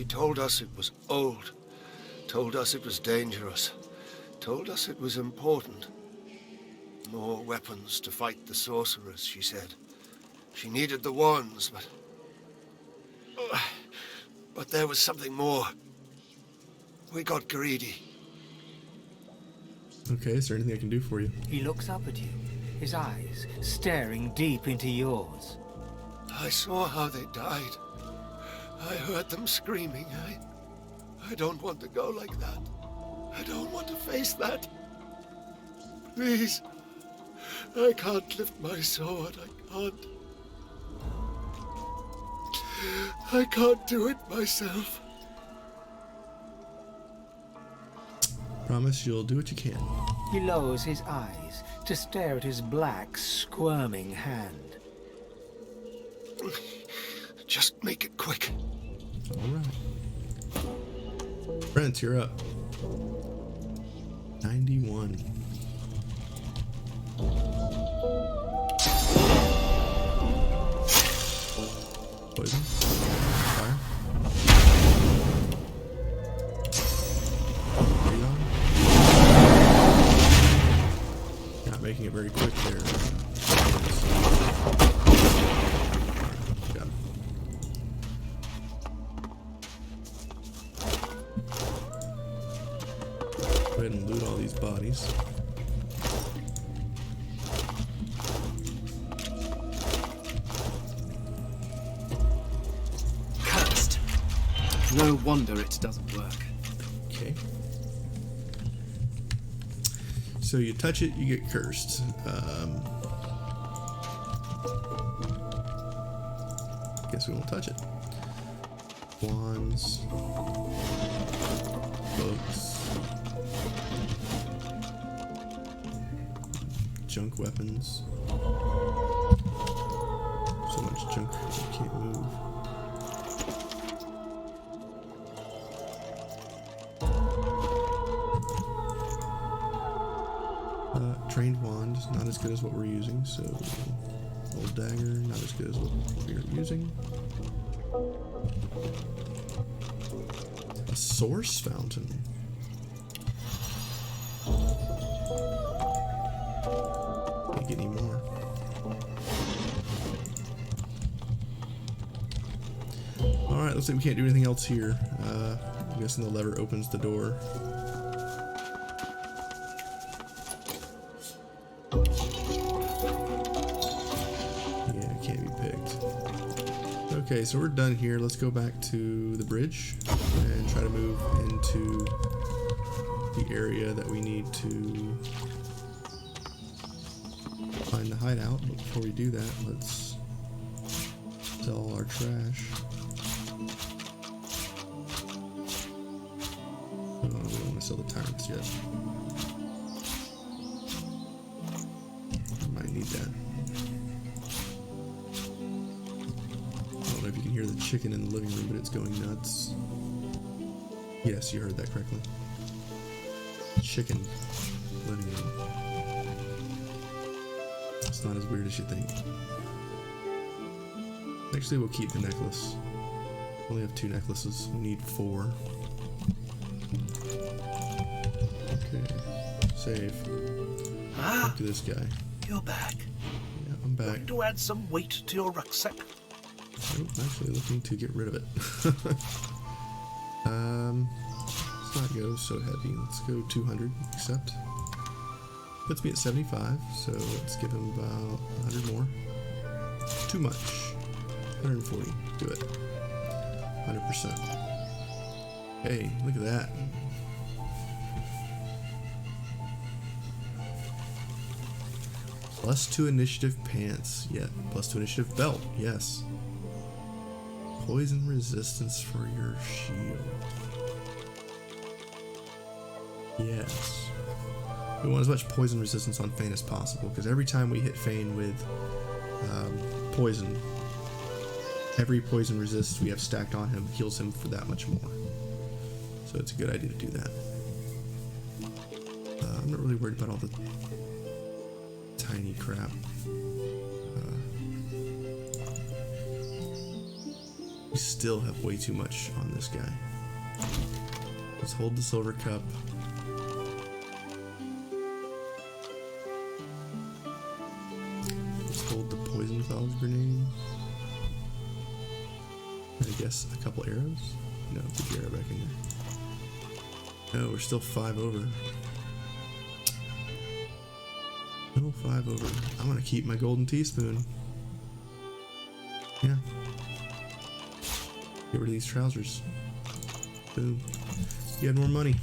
He told us it was old, told us it was dangerous, told us it was important. More weapons to fight the sorcerers, she said. She needed the wands, but... But there was something more. We got greedy. Okay, is there anything I can do for you? He looks up at you, his eyes staring deep into yours. I saw how they died. I heard them screaming. I don't want to go like that. I don't want to face that. Please. I can't lift my sword. I can't do it myself. Promise you'll do what you can. He lowers his eyes to stare at his black, squirming hand. Just make it quick. Alright. Brent, you're up. 91. Poison. Fire. Reload. Not making it very quick there. Got him. Go ahead and loot all these bodies. Cursed. No wonder it doesn't work. Okay. So you touch it, you get cursed. Guess we won't touch it. Wands. Books. Junk weapons. So much junk you can't move. Trained wand, not as good as what we're using, so old dagger, not as good as what we are using. A source fountain. Can't get any more. Alright, looks like we can't do anything else here. I'm guessing the lever opens the door. Okay, so we're done here. Let's go back to the bridge and try to move into the area that we need to find the hideout. But before we do that, let's sell all our trash. Oh, we don't want to sell the tyrants yet. Might need that. I don't know if you can hear the chicken in the living room, but it's going nuts. Yes, you heard that correctly. Chicken living room. It's not as weird as you think. Actually, we'll keep the necklace. We only have 2 necklaces. We need 4. Okay. Save. Look at this guy. You're back. Yeah, I'm back. Going to add some weight to your rucksack. Oh, actually looking to get rid of it. Let's not go so heavy. Let's go 200. Accept. Puts me at 75, so let's give him about 100 more. Too much. 140. Do it. 100%. Hey, look at that. +2 initiative pants. Yeah. +2 initiative belt. Yes. Poison resistance for your shield. Yes. We want as much poison resistance on Fane as possible, because every time we hit Fane with poison, every poison resist we have stacked on him heals him for that much more. So it's a good idea to do that. I'm not really worried about all the tiny crap. We still have way too much on this guy. Let's hold the silver cup. Let's hold the poison clouds grenade. And I guess a couple arrows? No, put the arrow back in there. No, we're still 5 over. No, 5 over. I'm gonna keep my golden teaspoon. Yeah. Get rid of these trousers. Boom. You had more money.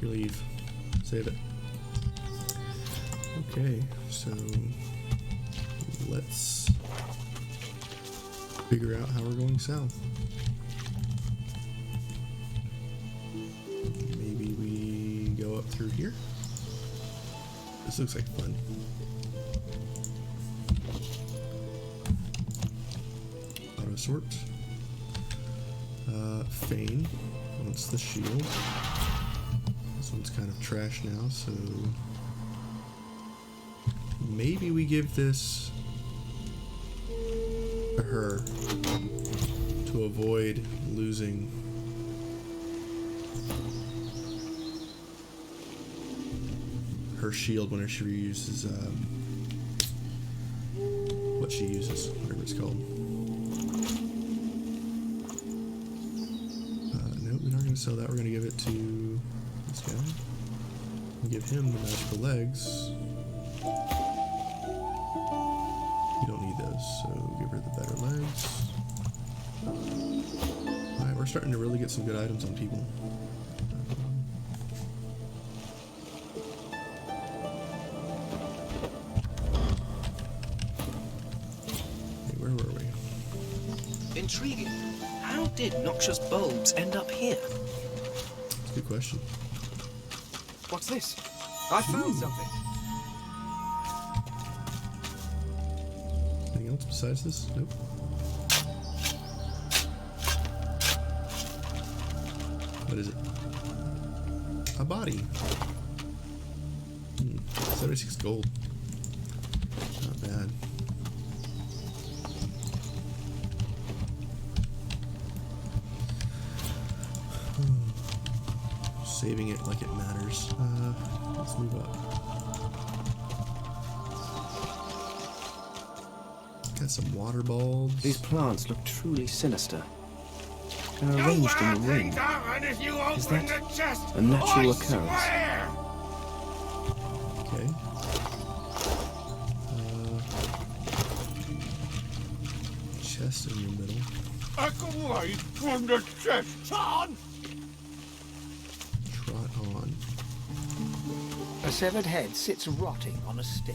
Here, leave. Save it. Okay, so let's figure out how we're going south. Maybe we go up through here. This looks like fun. Auto sort. Fane wants the shield. This one's kind of trash now, so maybe we give this to her to avoid losing her shield whenever she uses what she uses, whatever it's called. Nope, we're not going to sell that. We're going to give it to this guy. We'll give him the magical legs. You don't need those, so give her the better legs. Alright, we're starting to really get some good items on people. Where were we? Intriguing. How did noxious bulbs end up here? That's a good question. What's this? I found something. Anything else besides this? Nope. What is it? A body. 76 gold. Not bad. Saving it like it matters. Let's move up. Got some water bulbs. These plants look truly sinister. They're arranged in a ring. Is that a natural occurrence? Okay. Chest in the middle. I come right from the chest, son! Trot on. A severed head sits rotting on a stick.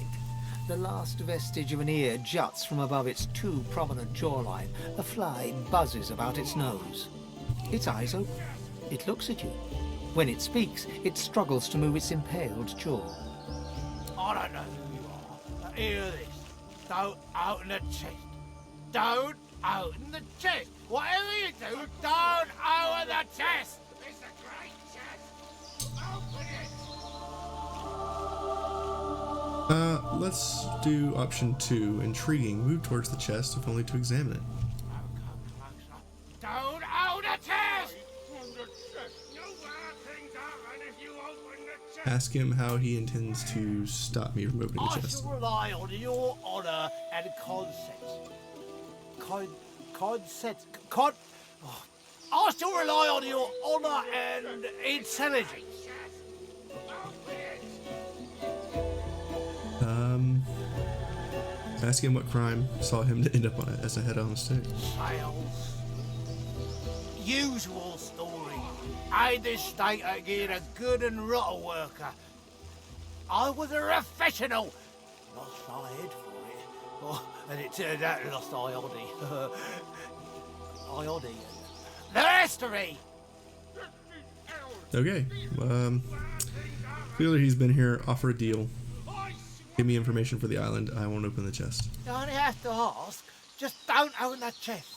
The last vestige of an ear juts from above its too prominent jawline. A fly buzzes about its nose. Its eyes open. It looks at you. When it speaks, it struggles to move its impaled jaw. I don't know who you are, but hear this. Don't open the chest. Don't open the chest. Whatever you do, don't open the chest. It's a great chest. Open it. Let's do option 2. Intriguing. Move towards the chest, if only to examine it. Don't open the chest. No bad things happen if you open the chest. Ask him how he intends to stop me from opening the I chest. shall rely on your honour and consent. I shall rely on your honour and intelligence. Ask him what crime saw him to end up on it as a head on a stick. Sales. Usual story. I this state again a good and rotten worker. I was a professional. Lost my head for it. Oh, and it turned out I lost IOD. IOD. The history! Okay. Clearly he's been here. Offer a deal. Give me information for the island. I won't open the chest. You only have to ask. Just don't open that chest.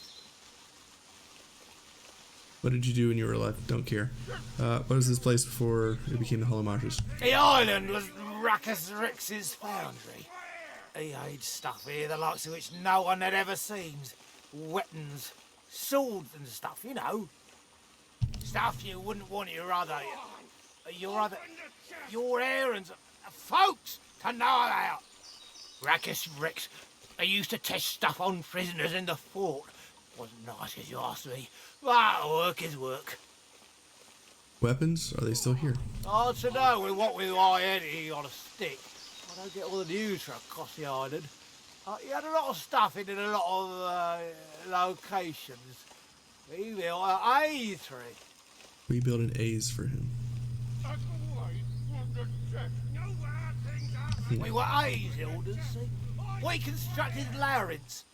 What did you do when you were alive? Don't care. What was this place before it became the Hollow Marshes? The island was Ruckus Rix's foundry. He had stuff here the likes of which no one had ever seen. weapons, swords and stuff, you know. Stuff you wouldn't want your errands folks to know about. Rakus Rex, they used to test stuff on prisoners in the fort. Wasn't nice if you ask me, but work is work. Weapons? Are they still here? Hard to know with what with my editing on a stick. I don't get all the news from across the island. He had a lot of stuff in a lot of locations. We built an A3. We built an A's for him. We were A's elders, see? We constructed labyrinths.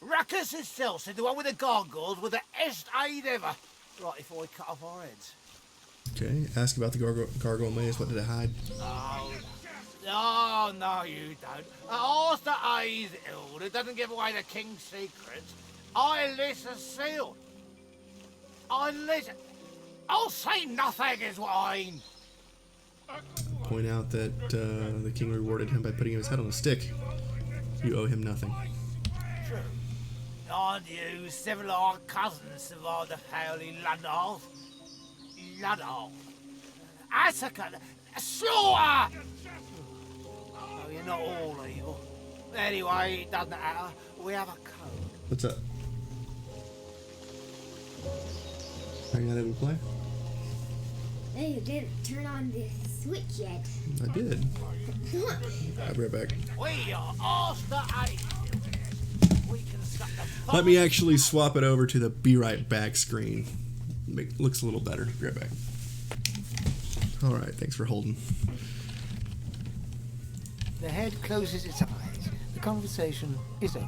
Ruckus himself said the one with the gargoyles was the best aid ever. Right before he cut off our heads. Okay, ask about the gargoyle maze. What did it hide? Oh, no, you don't. Ask the A's elder doesn't give away the king's secrets. I listen sealed. I listen. I'll say nothing is what I mean. Point out that the king rewarded him by putting his head on a stick. You owe him nothing. True. And you, several of our cousins survived the howling Ludolf. Ludolf. Asaka. Slaughter! Oh, you're not all evil. Anyway, it doesn't matter. We have a code. What's up? Are you not able to play? No, you didn't turn on the switch yet. I did. I'll be right back. We are Master Ace. We construct the Let me actually swap it over to the be right back screen. Looks a little better. Be right back. Alright, thanks for holding. The head closes its eyes. The conversation is over.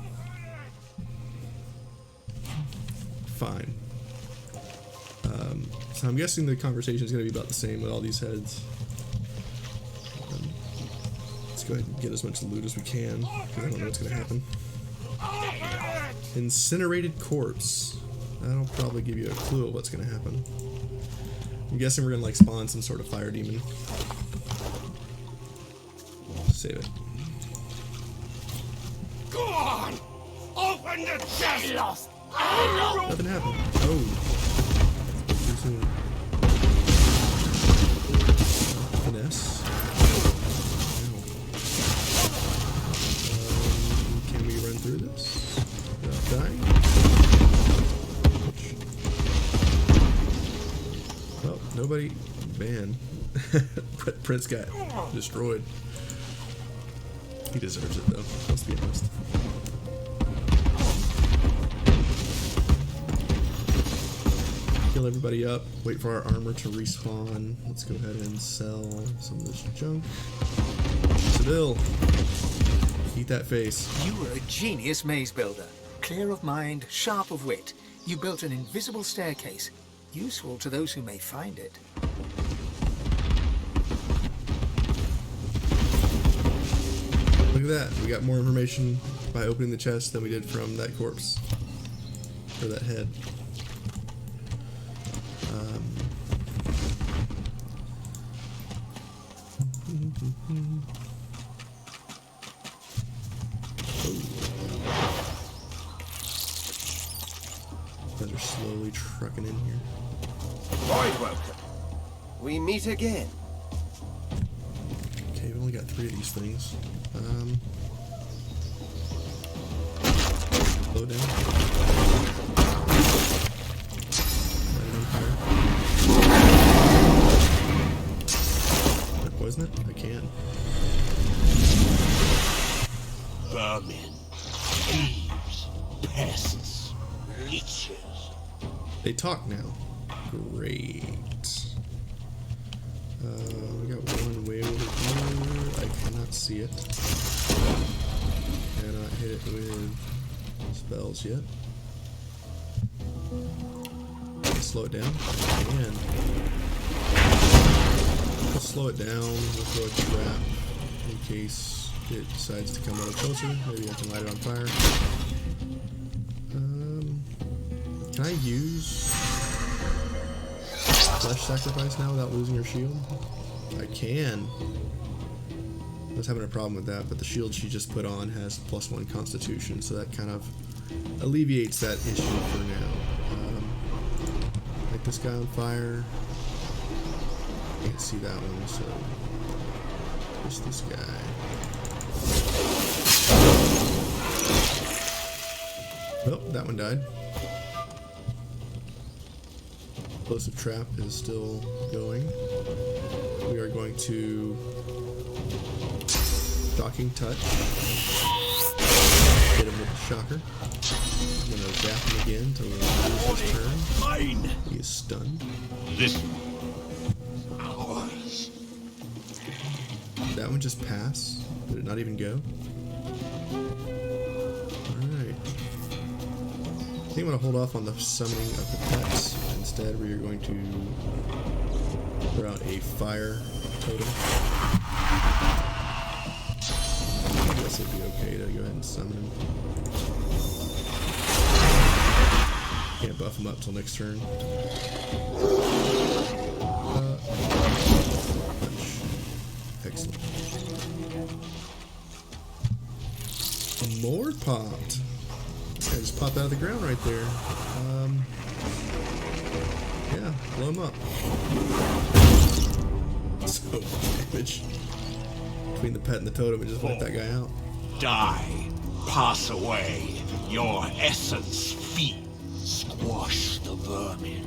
Fine. So I'm guessing the conversation is going to be about the same with all these heads. Let's go ahead and get as much loot as we can, because I don't know what's going to happen. Incinerated corpse. That'll probably give you a clue of what's going to happen. I'm guessing we're going to like spawn some sort of fire demon. Save it. Go on! Open the chest! lost. Nothing happened. Oh. Too soon. Finesse. Can we run through this without dying? Well, nobody. Man. Prince got destroyed. He deserves it though, let's be honest. Kill everybody up, wait for our armor to respawn. Let's go ahead and sell some of this junk. Seville, eat that face. You were a genius maze builder. Clear of mind, sharp of wit. You built an invisible staircase, useful to those who may find it. Look at that, we got more information by opening the chest than we did from that corpse. Or that head. They're slowly trucking in here. Void Welcome. We meet again. Okay, we've only got 3 of these things. Slow down. Light it on fire. Can I poison it? I can. Vermin, thieves, pests, leeches. They talk now. Great. We got one way over here. I cannot see it. Cannot hit it with spells yet. Slow it down. And we'll slow it down. We'll throw a trap in case it decides to come a little closer. Maybe I can light it on fire. Can I use flesh sacrifice now without losing your shield? I can. I was having a problem with that, but the shield she just put on has +1 constitution, so that kind of alleviates that issue for now. Like this guy on fire. Can't see that one, so just this guy. Oh, that one died. Explosive trap is still going. We are going to shocking touch. Hit him with the shocker. I'm gonna zap him again to lose his turn. Mine. He is stunned. This ours. Did that one just pass? Did it not even go? Alright. I think I'm gonna hold off on the summoning of the pets. Instead, we are going to throw out a fire totem. I guess it'd be okay to go ahead and summon him. Can't buff him up till next turn. Excellent. More popped. I just popped out of the ground right there. Yeah, blow him up. So much damage between the pet and the totem, and just wiped that guy out. Die. Pass away. Your essence feed. Squash the vermin.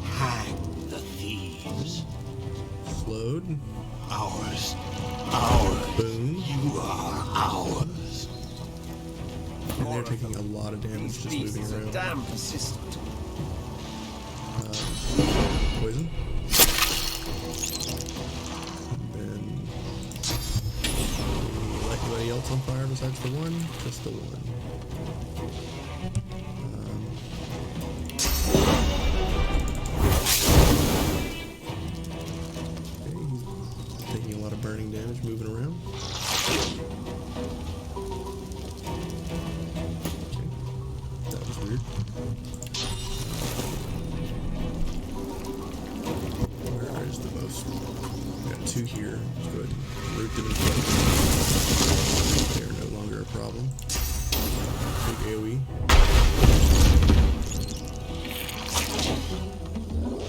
Hang the thieves. Slowed. Ours. Ours. Boom. You are ours. And they're taking a lot of damage just moving around. Damn persistent. Poison. And then light anybody else on fire besides the one? Just the one. Okay, he's taking a lot of burning damage moving around. Okay, that was weird. Where is the most? We got two here. Let's go ahead and root them in place. They are no longer a problem. Big AoE.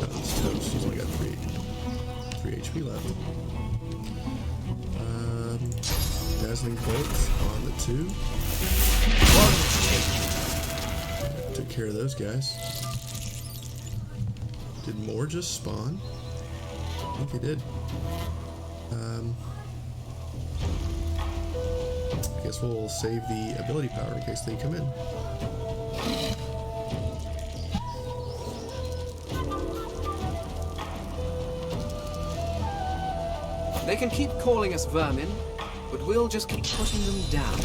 That one's toast. He's only got 3 HP left. Dazzling bolts on the 2. Took care of those guys. Did more just spawn? I think they did. I guess we'll save the ability power in case they come in. They can keep calling us vermin, but we'll just keep putting them down.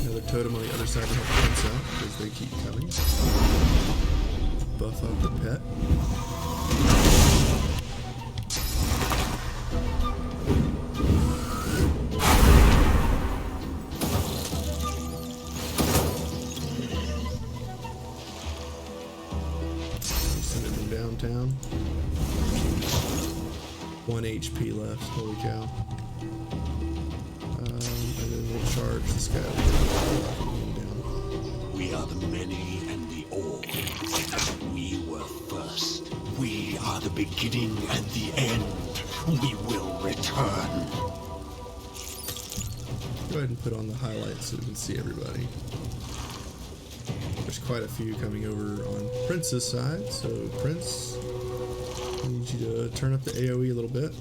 Another totem on the other side to help the pets out because they keep coming. Buff up the pet. Sending them downtown. 1 HP left. Holy cow. And then we'll charge this guy with down. We are the many and the all. We were first. We are the beginning and the end. We will return. Go ahead and put on the highlights so we can see everybody. There's quite a few coming over on Prince's side, so Prince, I need you to turn up the AoE a little bit.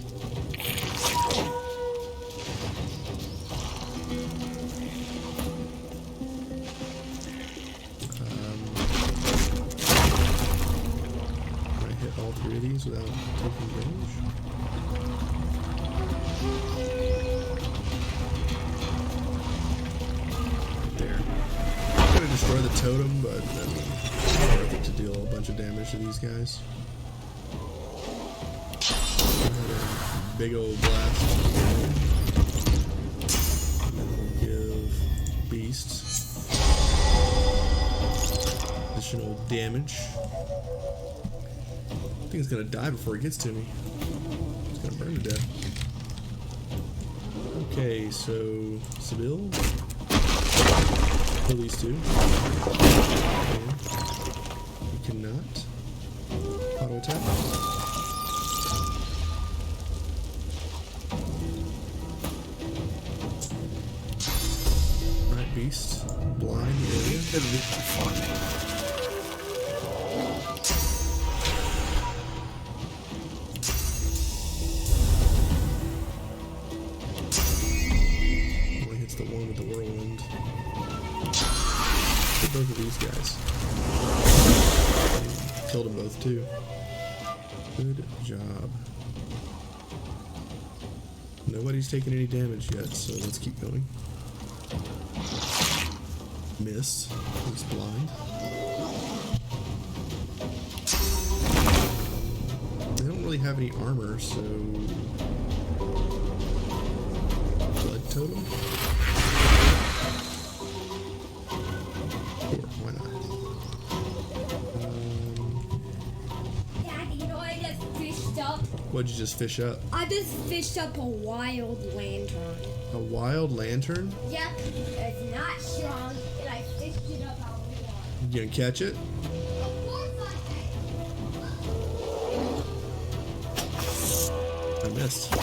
I hit all 3 of these without taking damage. There. I'm gonna destroy the totem, but I mean, it's worth it to deal a bunch of damage to these guys. Big old blast. And then we'll give Beast additional damage. I think it's gonna die before it gets to me. It's gonna burn to death. Okay, so Sibyl. kill these two. You cannot. Auto attack. Alright, beast. Blind the area. Only hits the one with the whirlwind. Hit both of these guys. Killed them both too. Good job. Nobody's taken any damage yet, so let's keep going. Missed. He's blind. They don't really have any armor, so... Blood totem? Sure, why not? Dad, you know what I just fished up? What'd you just fish up? I just fished up a wild lantern. A wild lantern? Yep, it's not strong, and I fished it up out of the water. You gonna catch it? Of course I I missed.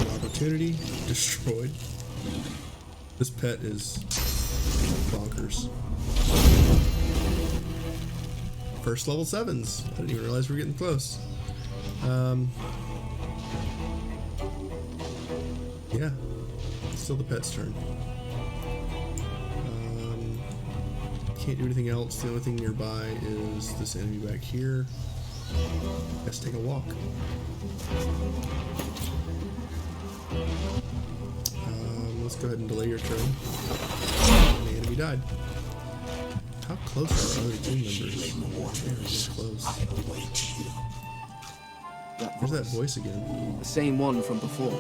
An opportunity destroyed. This pet is bonkers. First level 7s. I didn't even realize we were getting close. Yeah. It's still the pet's turn. Can't do anything else. The only thing nearby is this enemy back here. Let's take a walk. Let's go ahead and delay your turn. And the enemy died. How close are our other team members? They're so close. There's that voice again. The same one from before.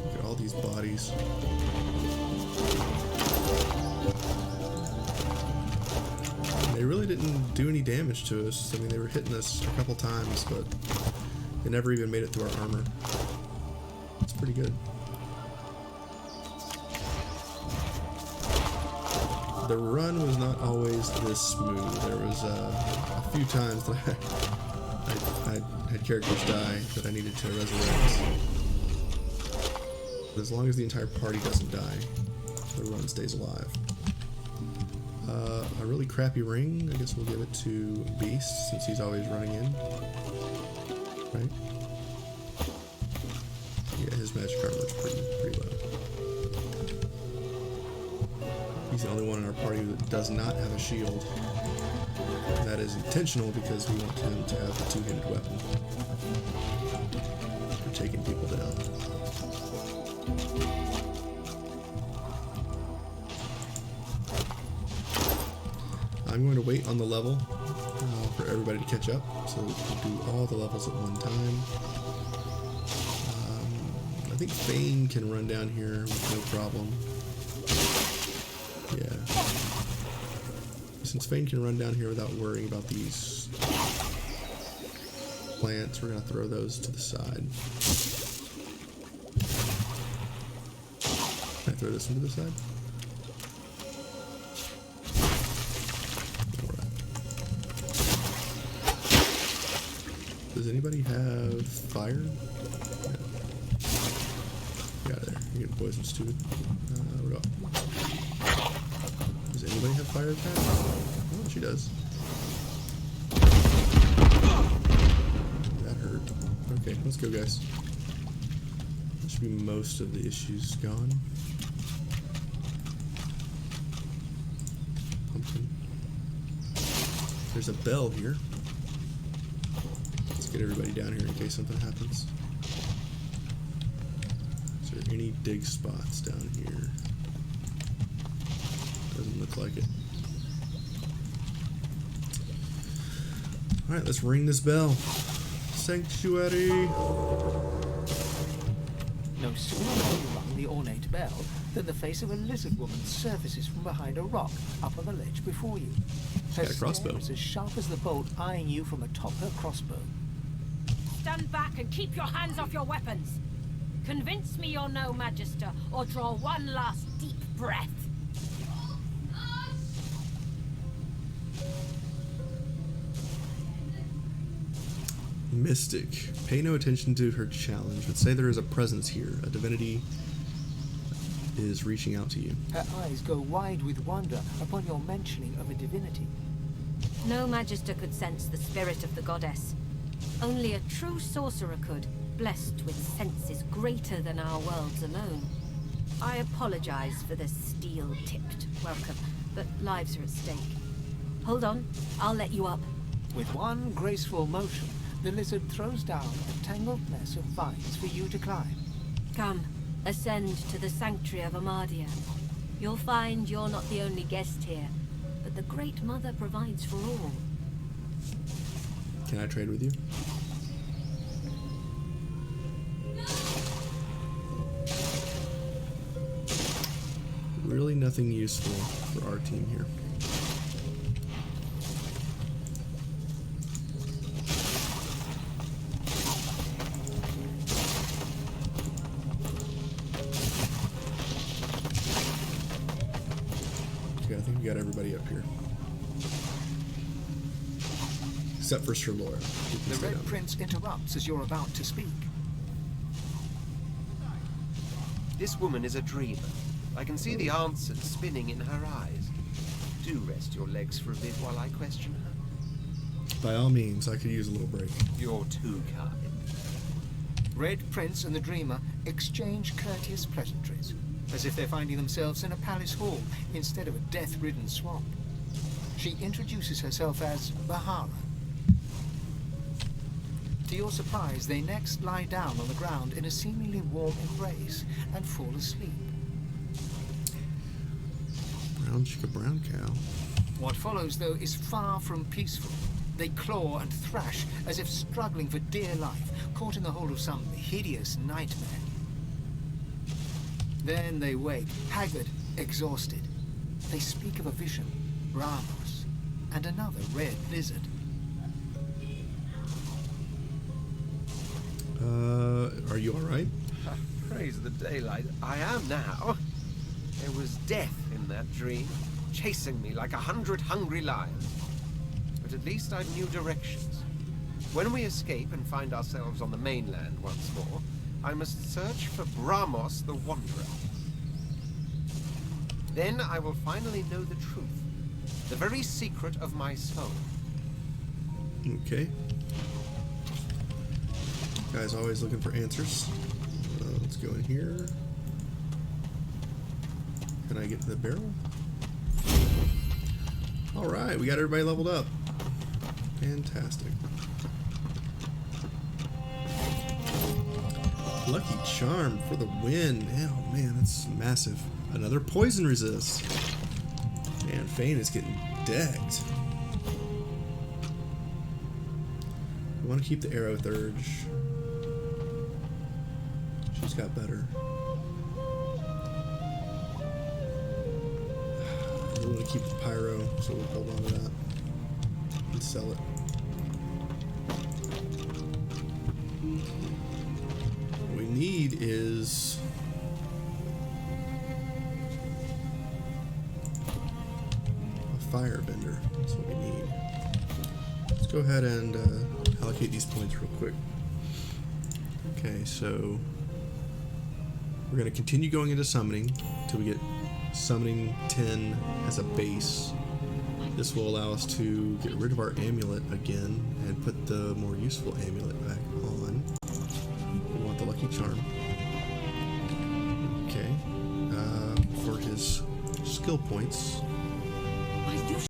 Look at all these bodies. They really didn't do any damage to us. I mean, they were hitting us a couple times, but they never even made it through our armor. It's pretty good. The run was not always this smooth. There was a few times that I had characters die that I needed to resurrect. But as long as the entire party doesn't die, the run stays alive. A really crappy ring, I guess we'll give it to Beast since he's always running in. Right? Yeah, his magic armor is pretty low. He's the only one in our party that does not have a shield. And that is intentional because we want him to have a two-handed weapon for taking people down. I'm going to wait on the level for everybody to catch up so we can do all the levels at one time. I think Fane can run down here with no problem. Yeah. Since Fane can run down here without worrying about these plants, we're going to throw those to the side. Can I throw this one to the side? Does anybody have fire? No. Get out of there. You're getting poisoned, stupid. What about? Does anybody have fire attack? Oh, she does. That hurt. Okay, let's go, guys. That should be most of the issues gone. Pumpkin. There's a bell here. Get everybody down here in case something happens. Is there any dig spots down here? Doesn't look like it. Alright, let's ring this bell. Sanctuary! No sooner have you rung the ornate bell than the face of a lizard woman surfaces from behind a rock up on the ledge before you. Her got a crossbow. stare is as sharp as the bolt eyeing you from atop her crossbow. stand back and keep your hands off your weapons. Convince me you're no Magister, or draw one last deep breath. Mystic. Pay no attention to her challenge, but say there is a presence here. A divinity is reaching out to you. Her eyes go wide with wonder upon your mentioning of a divinity. No Magister could sense the spirit of the goddess. Only a true sorcerer could, blessed with senses greater than our world's alone. I apologize for this steel-tipped welcome, but lives are at stake. Hold on, I'll let you up. With one graceful motion, the lizard throws down a tangled mess of vines for you to climb. Come, ascend to the sanctuary of Amadia. You'll find you're not the only guest here, but the Great Mother provides for all. Can I trade with you? Really nothing useful for our team here. Okay, I think we got everybody up here. Except for Sir Laura. The Red Prince interrupts as you're about to speak. This woman is a dreamer. I can see the answers spinning in her eyes. Do rest your legs for a bit while I question her. By all means, I could use a little break. You're too kind. Red Prince and the Dreamer exchange courteous pleasantries, as if they're finding themselves in a palace hall instead of a death-ridden swamp. She introduces herself as Bahara. To your surprise, they next lie down on the ground in a seemingly warm embrace and fall asleep. Brown chicken, brown cow. What follows, though, is far from peaceful. They claw and thrash as if struggling for dear life, caught in the hold of some hideous nightmare. Then they wake, haggard, exhausted. They speak of a vision, Ramos, and another red lizard. Are you alright? Praise the daylight. I am now. There was death in that dream, chasing me like 100 hungry lions. But at least I knew directions. When we escape and find ourselves on the mainland once more, I must search for Bramos the Wanderer. Then I will finally know the truth, the very secret of my soul. Okay. Guy's always looking for answers. Let's go in here. Can I get to the barrel? Alright, we got everybody leveled up. Fantastic. Lucky Charm for the win. Oh man, that's massive. Another poison resist. Man, Fane is getting decked. We want to keep the arrow Thurge. She's got better. We want to keep the pyro, so we'll hold on to that and sell it. What we need is a firebender. That's what we need. Let's go ahead and allocate these points real quick. Okay, so we're going to continue going into summoning until we get summoning 10 as a base. This will allow us to get rid of our amulet again and put the more useful amulet back on. We want the Lucky Charm. Okay. For his skill points,